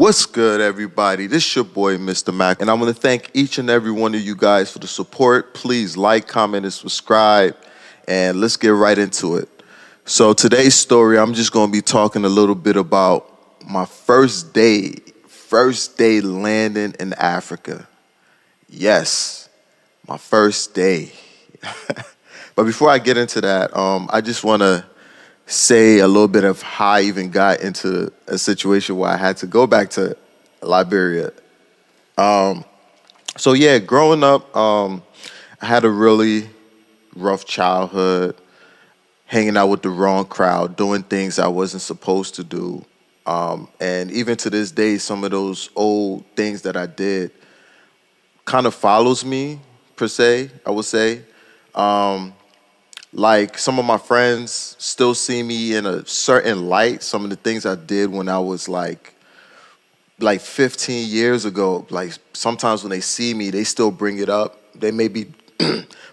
What's good, everybody? This is your boy, Mr. Mac, and I want to thank each and every one of you guys for the support. Please like, comment, and subscribe, and let's get right into it. So today's story, I'm just going to be talking a little bit about my first day landing in Africa. Yes, my first day. But before I get into that, I just want to say a little bit of how I even got into a situation where I had to go back to Liberia. So yeah, growing up, I had a really rough childhood, hanging out with the wrong crowd, doing things I wasn't supposed to do. And even to this day, some of those old things that I did kind of follows me, per se, I would say. Like some of my friends still see me in a certain light. Some of the things I did when I was like 15 years ago. Like sometimes when they see me, they still bring it up. They maybe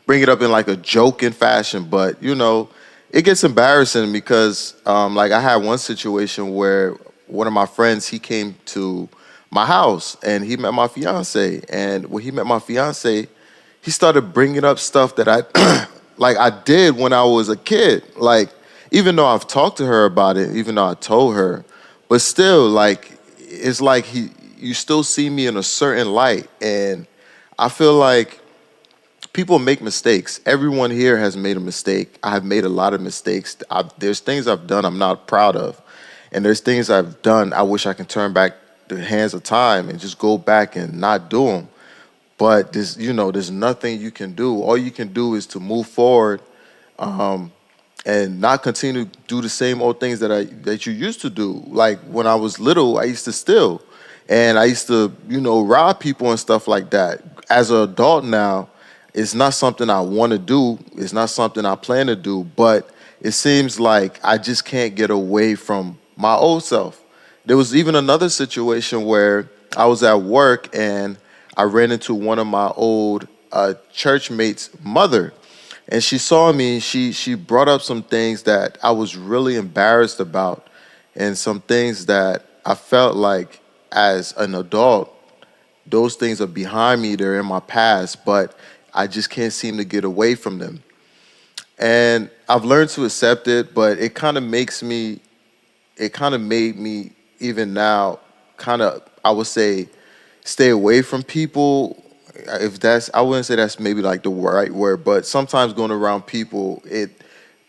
bring it up in like a joking fashion, but it gets embarrassing because like I had one situation where one of my friends, he came to my house and he met my fiance, and when he met my fiance, he started bringing up stuff that I like I did when I was a kid. Like even though I've talked to her about it, even though I told her, but still like it's like you still see me in a certain light, and I feel like people make mistakes. Everyone here has made a mistake. I have made a lot of mistakes. There's things I've done I'm not proud of, and there's things I've done I wish I can turn back the hands of time and just go back and not do them. But there's nothing you can do. All you can do is to move forward, and not continue to do the same old things that you used to do. Like when I was little, I used to steal, and I used to rob people and stuff like that. As an adult now, it's not something I want to do. It's not something I plan to do. But it seems like I just can't get away from my old self. There was even another situation where I was at work and I ran into one of my old church mates' mother, and she saw me. She brought up some things that I was really embarrassed about, and some things that I felt like as an adult, those things are behind me. They're in my past, but I just can't seem to get away from them. And I've learned to accept it, but it kind of makes me. It kind of made me even now, kind of I would say, stay away from people. If that's, I wouldn't say that's maybe like the right word, but sometimes going around people, it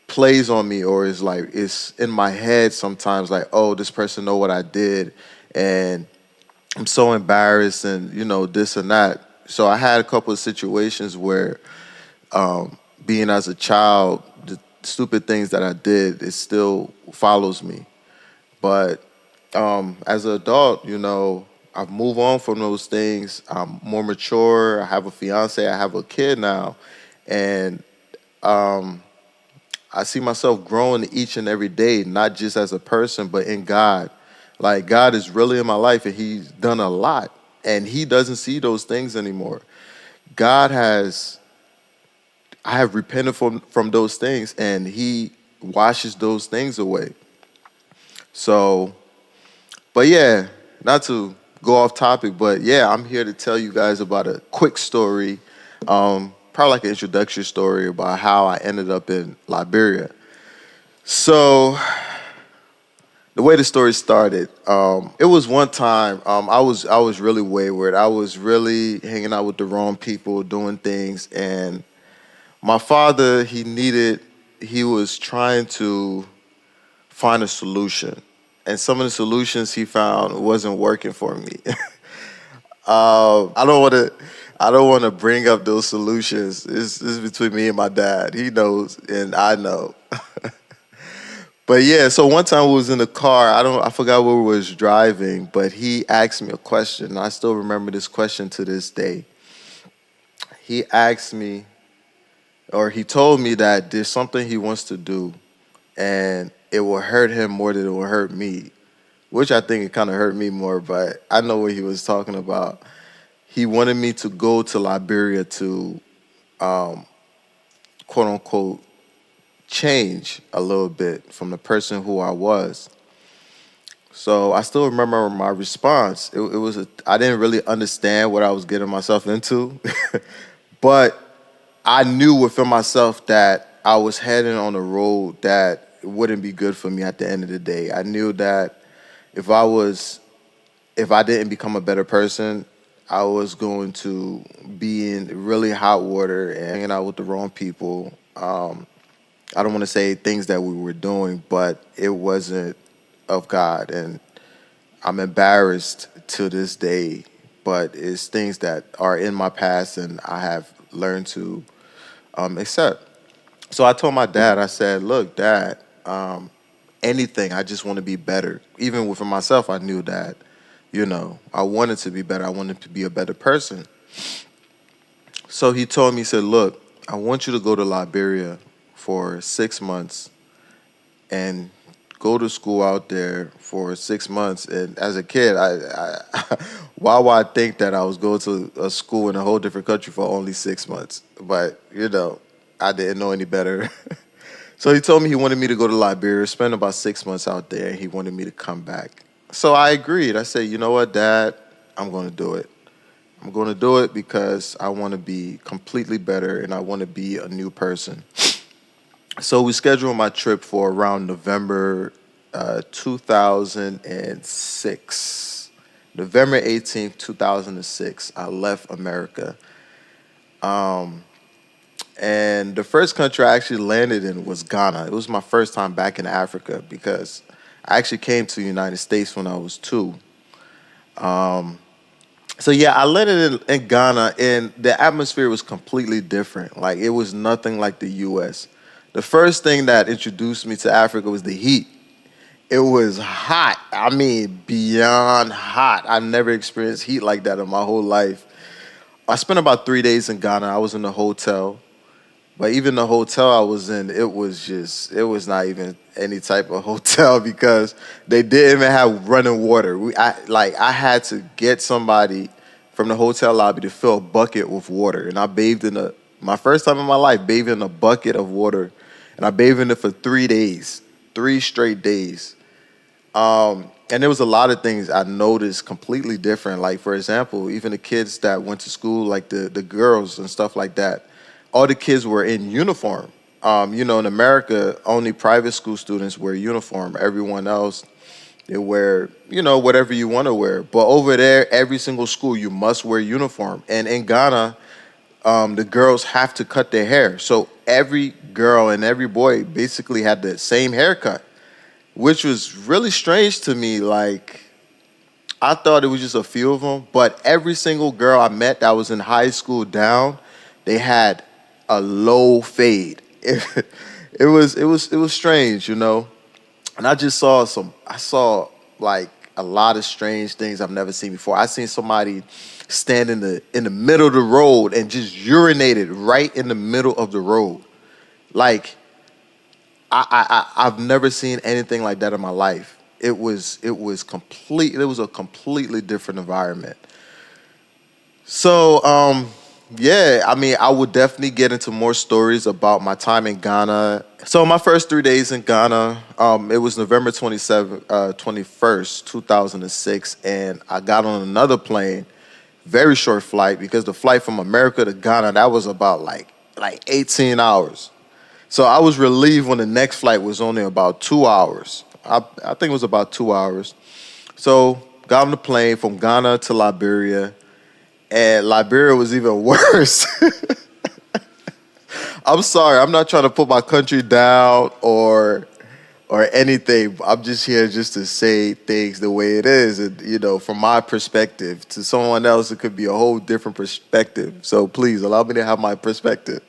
plays on me, or is like it's in my head sometimes, like, oh, this person know what I did, and I'm so embarrassed, and this and that. So I had a couple of situations where, being as a child, the stupid things that I did, it still follows me. But as an adult, I've moved on from those things. I'm more mature. I have a fiance. I have a kid now, and I see myself growing each and every day, not just as a person, but in God. Like God is really in my life, and He's done a lot, and He doesn't see those things anymore. God has. I have repented from those things, and He washes those things away. So, but yeah, not to go off topic, but yeah, I'm here to tell you guys about a quick story, probably like an introductory story about how I ended up in Liberia. So, the way the story started, it was one time I was really wayward. I was really hanging out with the wrong people, doing things, and my father he was trying to find a solution, and some of the solutions he found wasn't working for me. I don't want to. I don't want to bring up those solutions. It's between me and my dad. He knows, and I know. But yeah, so one time we was in the car. I forgot where we was driving, but he asked me a question. And I still remember this question to this day. He asked me, or he told me that there's something he wants to do, and it will hurt him more than it will hurt me, which I think it kind of hurt me more, but I know what he was talking about. He wanted me to go to Liberia to, quote unquote, change a little bit from the person who I was. So I still remember my response. I didn't really understand what I was getting myself into, but I knew within myself that I was heading on a road that wouldn't be good for me at the end of the day. I knew that if I was if I didn't become a better person, I was going to be in really hot water and hanging out with the wrong people. I don't want to say things that we were doing, but it wasn't of God. And I'm embarrassed to this day, but it's things that are in my past and I have learned to accept. So I told my dad, I said, look, dad, anything, I just want to be better. Even within myself, I knew that, I wanted to be better. I wanted to be a better person. So he told me, he said, look, I want you to go to Liberia for 6 months and go to school out there for 6 months. And as a kid, why would I think that I was going to a school in a whole different country for only 6 months? But, I didn't know any better. So he told me he wanted me to go to Liberia, spend about 6 months out there, and he wanted me to come back. So I agreed. I said, you know what, Dad, I'm going to do it. I'm going to do it because I want to be completely better and I want to be a new person. So we scheduled my trip for around November 2006. November 18th, 2006, I left America. And the first country I actually landed in was Ghana. It was my first time back in Africa because I actually came to the United States when I was 2. So yeah, I landed in Ghana, and the atmosphere was completely different. Like it was nothing like the U.S. The first thing that introduced me to Africa was the heat. It was hot. I mean, beyond hot. I never experienced heat like that in my whole life. I spent about 3 days in Ghana. I was in a hotel. But even the hotel I was in, it was not even any type of hotel because they didn't even have running water. I had to get somebody from the hotel lobby to fill a bucket with water. And I bathed my first time in my life, bathed in a bucket of water. And I bathed in it for 3 days, 3 straight days. And there was a lot of things I noticed completely different. Like, for example, even the kids that went to school, like the girls and stuff like that, all the kids were in uniform. In America, only private school students wear uniform. Everyone else, they wear, whatever you want to wear. But over there, every single school, you must wear uniform. And in Ghana, the girls have to cut their hair. So every girl and every boy basically had the same haircut, which was really strange to me. Like, I thought it was just a few of them, but every single girl I met that was in high school down, they had a low fade. It was strange. And I saw like a lot of strange things I've never seen before. I seen somebody stand in the middle of the road and just urinated right in the middle of the road. Like I've never seen anything like that in my life. It was a completely different environment. So, yeah, I mean, I would definitely get into more stories about my time in Ghana. So, my first 3 days in Ghana, it was November 21st, 2006, and I got on another plane, very short flight, because the flight from America to Ghana, that was about like 18 hours. So I was relieved when the next flight was only about 2 hours. I think it was about 2 hours. So got on the plane from Ghana to Liberia, and Liberia was even worse. I'm sorry, I'm not trying to put my country down or anything. I'm just here just to say things the way it is, and from my perspective. To someone else, it could be a whole different perspective. So please allow me to have my perspective.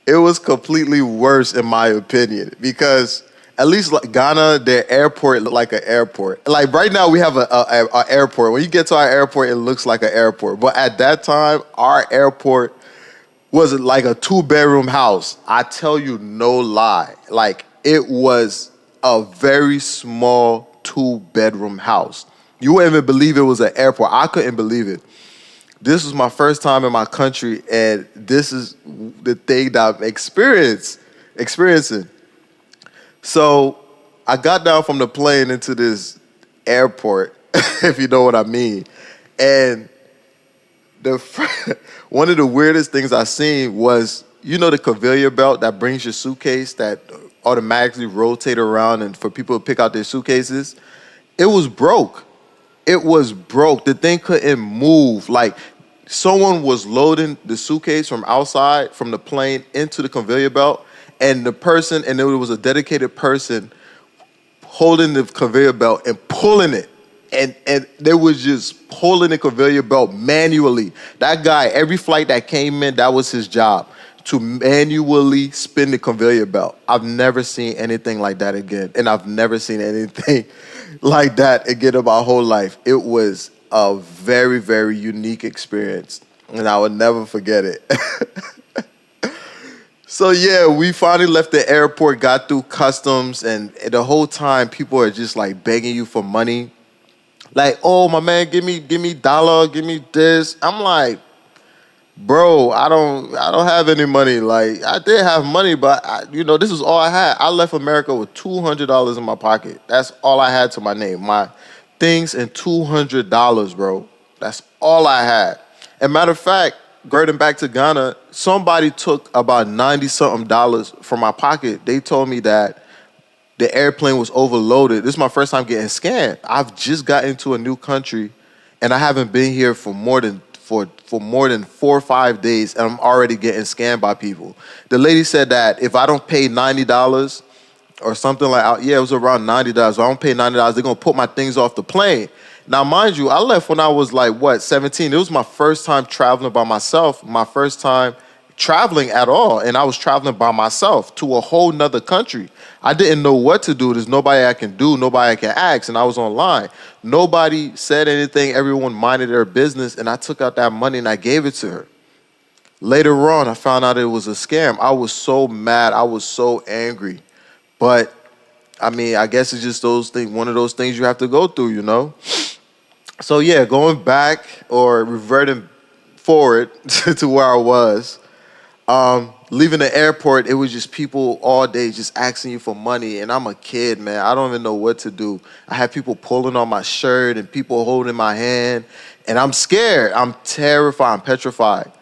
It was completely worse in my opinion because at least like Ghana, their airport looked like an airport. Like right now, we have a airport. When you get to our airport, it looks like an airport. But at that time, our airport was like a 2-bedroom house. I tell you no lie. Like it was a very small 2-bedroom house. You wouldn't even believe it was an airport. I couldn't believe it. This was my first time in my country, and this is the thing that I'm experiencing. So I got down from the plane into this airport, if you know what I mean. And the one of the weirdest things I seen was, you know, the conveyor belt that brings your suitcase that automatically rotate around and for people to pick out their suitcases. It was broke. It was broke. The thing couldn't move. Like someone was loading the suitcase from outside from the plane into the conveyor belt, and there was a dedicated person holding the conveyor belt and pulling it. And they was just pulling the conveyor belt manually. That guy, every flight that came in, that was his job, to manually spin the conveyor belt. I've never seen anything like that again. And I've never seen anything like that again in my whole life. It was a very, very unique experience. And I would never forget it. So yeah, we finally left the airport, got through customs, and the whole time people are just like begging you for money. Like, oh my man, give me dollar, give me this. I'm like, bro, I don't have any money. Like, I did have money, but this is all I had. I left America with $200 in my pocket. That's all I had to my name. My things and $200, bro. That's all I had. And matter of fact, getting back to Ghana, somebody took about 90 something dollars from my pocket. They told me that the airplane was overloaded. This is my first time getting scammed. I've just got into a new country, and I haven't been here for more than 4 or 5 days, and I'm already getting scammed by people. The lady said that if I don't pay $90 or something like, yeah, it was around $90. If I don't pay $90, they're gonna put my things off the plane. Now, mind you, I left when I was like, 17? It was my first time traveling by myself, my first time traveling at all. And I was traveling by myself to a whole nother country. I didn't know what to do. There's nobody I can do, nobody I can ask. And I was online. Nobody said anything. Everyone minded their business. And I took out that money and I gave it to her. Later on, I found out it was a scam. I was so mad. I was so angry. But I mean, I guess it's just those things, one of those things you have to go through, you know? So yeah, going back or reverting forward to where I was, leaving the airport, it was just people all day just asking you for money. And I'm a kid, man. I don't even know what to do. I had people pulling on my shirt and people holding my hand. And I'm scared. I'm terrified. I'm petrified.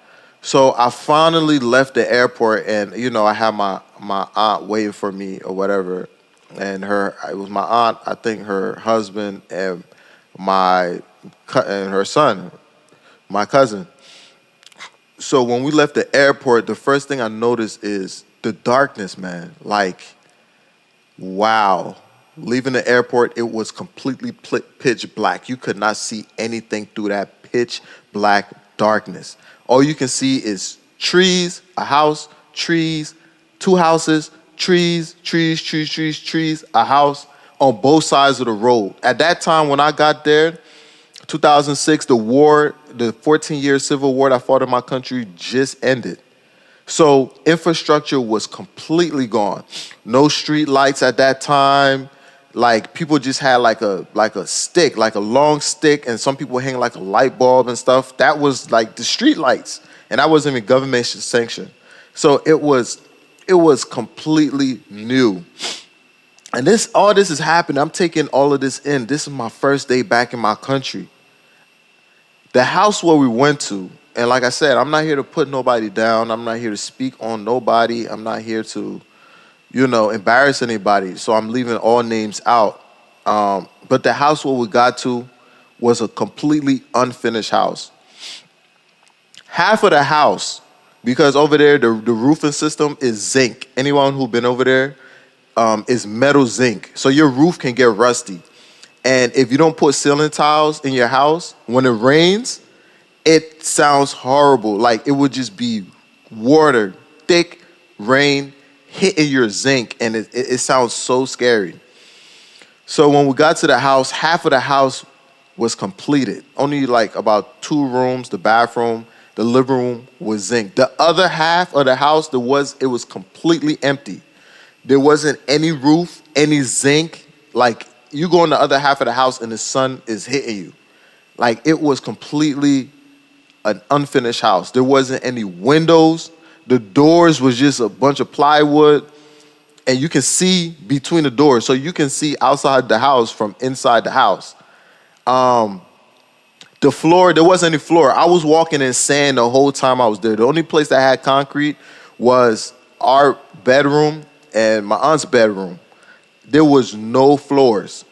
So I finally left the airport and, I had my aunt waiting for me or whatever. And it was my aunt, I think her husband and and her son, my cousin. So when we left the airport, the first thing I noticed is the darkness, man. Like, wow. Leaving the airport, it was completely pitch black. You could not see anything through that pitch black darkness. All you can see is trees, a house, trees, two houses, trees, a house on both sides of the road. At that time when I got there, 2006, the 14-year civil war that fought in my country just ended. So infrastructure was completely gone. No street lights at that time. Like people just had like a stick, like a long stick, and some people hang like a light bulb and stuff. That was like the street lights, and that wasn't even government sanctioned. So it was completely new. And all this is happening. I'm taking all of this in. This is my first day back in my country. The house where we went to, and like I said, I'm not here to put nobody down. I'm not here to speak on nobody. I'm not here to, embarrass anybody. So I'm leaving all names out. But the house where we got to was a completely unfinished house. Half of the house, because over there, the roofing system is zinc. Anyone who's been over there, is metal zinc. So your roof can get rusty. And if you don't put ceiling tiles in your house, when it rains, it sounds horrible. Like it would just be water, thick rain hitting your zinc, and it sounds so scary. So when we got to the house, half of the house was completed. Only like about 2 rooms, the bathroom, the living room was zinc. The other half of the house, it was completely empty. There wasn't any roof, any zinc. Like you go in the other half of the house and the sun is hitting you. Like it was completely an unfinished house. There wasn't any windows. The doors was just a bunch of plywood. and you can see between the doors, so you can see outside the house from inside the house. Um, the floor, there wasn't any floor. I was walking in sand the whole time I was there. The only place that had concrete was our bedroom and my aunt's bedroom. There was no floors,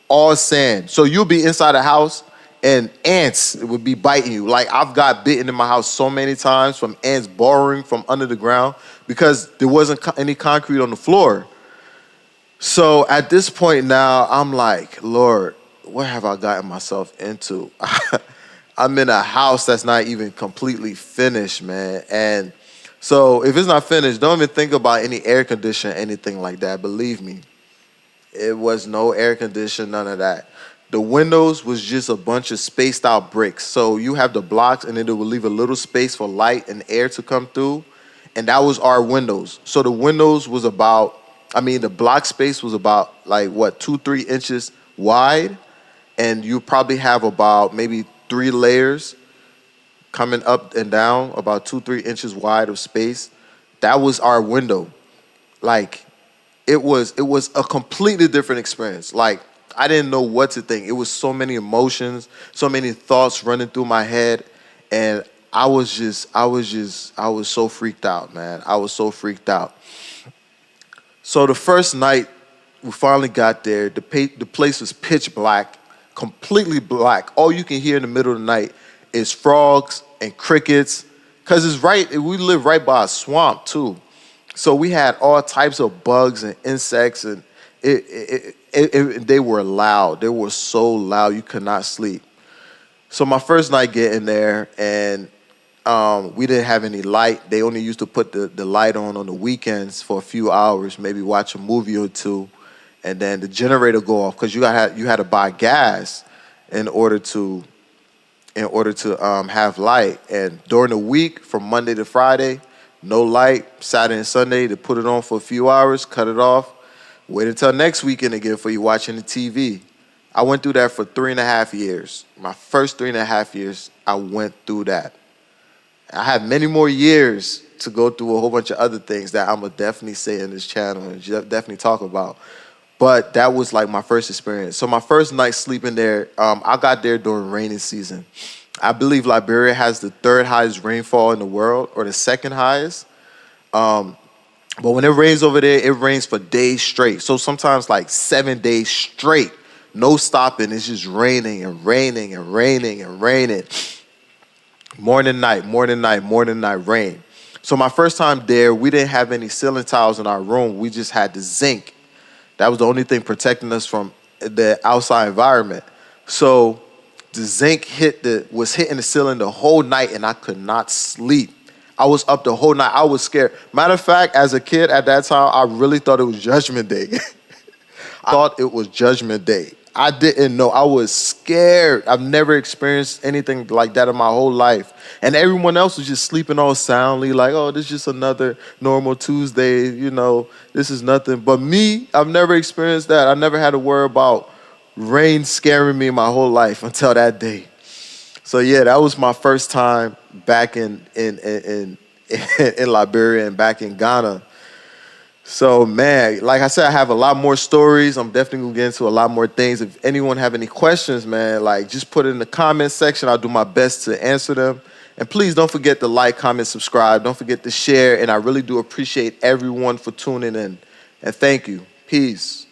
all sand. So you'll be inside the house and ants would be biting you. Like I've got bitten in my house so many times from ants burrowing from under the ground because there wasn't any concrete on the floor. So at this point now, I'm like, Lord, what have I gotten myself into? I'm in a house that's not even completely finished, man. And so if it's not finished, don't even think about any air conditioning, anything like that. Believe me, it was no air conditioning, none of that. The windows was just a bunch of spaced out bricks. So you have the blocks and then it will leave a little space for light and air to come through. And that was our windows. So the windows was about, I mean, the block space was about like what, 2, 3 inches wide. And you probably have about maybe 3 layers coming up and down, about 2, 3 inches wide of space. That was our window. Like it was a completely different experience. Like I didn't know what to think. It was so many emotions, so many thoughts running through my head, and I was so freaked out, man. I was so freaked out. So the first night we finally got there, the place was pitch black, completely black. All you can hear in the middle of the night is frogs and crickets, cause it's right. We live right by a swamp too. So we had all types of bugs and insects, and they were loud. They were so loud you could not sleep. So my first night getting there, and we didn't have any light. They only used to put the light on the weekends for a few hours, maybe watch a movie or two, and then the generator go off because you had to buy gas in order to have light. And during the week, from Monday to Friday, no light. Saturday and Sunday, they put it on for a few hours, cut it off, wait until next weekend again for you watching the TV. I went through that for 3.5 years. My first 3.5 years, I went through that. I have many more years to go through a whole bunch of other things that I'm going to definitely say in this channel and definitely talk about. But that was like my first experience. So my first night sleeping there, I got there during rainy season. I believe Liberia has the third highest rainfall in the world, or the second highest. But when it rains over there, it rains for days straight. So sometimes like 7 days straight, no stopping. It's just raining and raining and raining and raining. Morning, night, morning, night, morning, night, rain. So my first time there, we didn't have any ceiling tiles in our room. We just had the zinc. That was the only thing protecting us from the outside environment. So the zinc was hitting the ceiling the whole night, and I could not sleep. I was up the whole night. I was scared. Matter of fact, as a kid at that time, I really thought it was Judgment Day. I thought it was Judgment Day. I didn't know. I was scared. I've never experienced anything like that in my whole life. And everyone else was just sleeping all soundly, like, oh, this is just another normal Tuesday, this is nothing. But me, I've never experienced that. I never had to worry about rain scaring me my whole life until that day. So yeah, that was my first time back in in Liberia and back in Ghana. So man, like I said, I have a lot more stories. I'm definitely gonna get into a lot more things. If anyone have any questions, man, like just put it in the comment section. I'll do my best to answer them. And please don't forget to like, comment, subscribe. Don't forget to share. And I really do appreciate everyone for tuning in. And thank you. Peace.